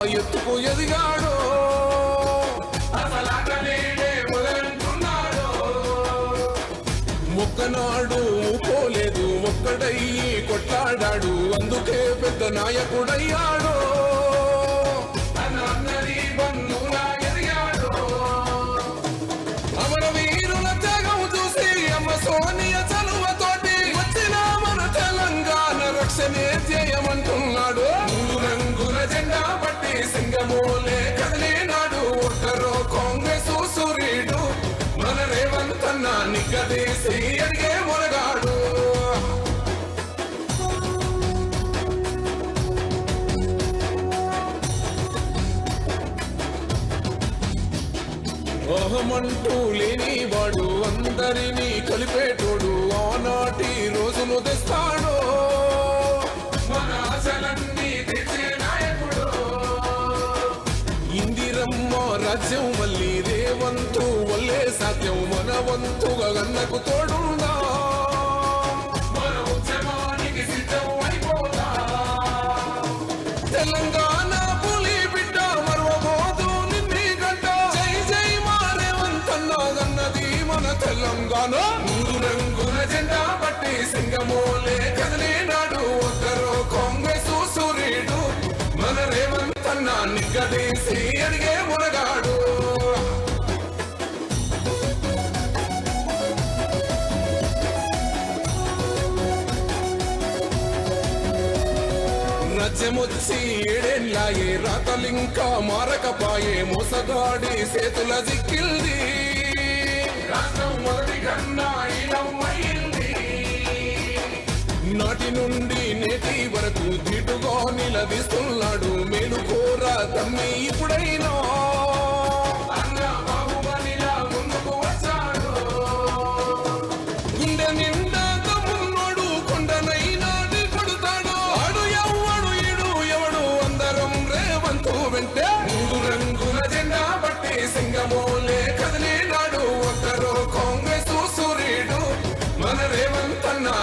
ఎత్తుకు ఎదిగాడో ఒక్కనాడు పోలేదు ఒక్కడయ్యి కొట్లాడాడు అందుకే పెద్ద నాయకుడయ్యాడో అమరవీరుల త్యాగం చూసి అమ్మ సోనియ చలువతోటి వచ్చిన మన తెలంగాణ రక్షణే చేయమంటున్నాడు రంగుల జెండా పట్టి సింగమూలే కదిలినాడు ఒక్కరో కాంగ్రెస్ సూర్యుడు మన రేవంత్ అన్న నిగ్గదీసి అడిగే మొరగాడు ఓహమంటూ లేనివాడు అందరినీ కలిపేటోడు ఆనాటి రోజును తెస్తాడు మన ఆశలన్నీ తెచ్చే నాయకుడు ఇందిరమ్మ రాజ్యం మళ్ళీ రేవంతు వల్లే సాధ్యం మన వంతుగా గన్నకు తోడుందా మన ఉద్యమానికి సిద్ధం అయిపోతా తెలంగాణ పులి బిడ్డ మరవబోదు నిన్ని గంట జై జై మా రేవంత్ అన్నది మన తెలంగాణ మూడు రంగుల జెండా పట్టి సింగమూలే కదిలినాడు ఒక్కరో కాంగ్రెస్ సూర్యుడు మన రేవంత్ అన్న నిగ్గదీసి అడిగే మునగాడు రాజ్యమొచ్చి ఏడేళ్ళాయే రాతలింకా మారకపాయే మోసగాడి చేతుల జిక్కిల్ది రాష్ట్రం మొదటి కన్నా ఇలమైంది నాటి నుండి నేటి వరకు ధీటుగా నిలదీస్తున్నాడు మేలుకోర తమ్మి ఇప్పుడైనా అన్న బాహుబలిలా ముందుకు వచ్చాడు గుండె నిండా తమ్మున్నాడు కొండనైనా కొడుతాడు ఆడు ఎవడు ఈడు ఎవడు అందరం రేవంతు వెంటే మూడు రంగుల జెండా పట్టి సింగమూల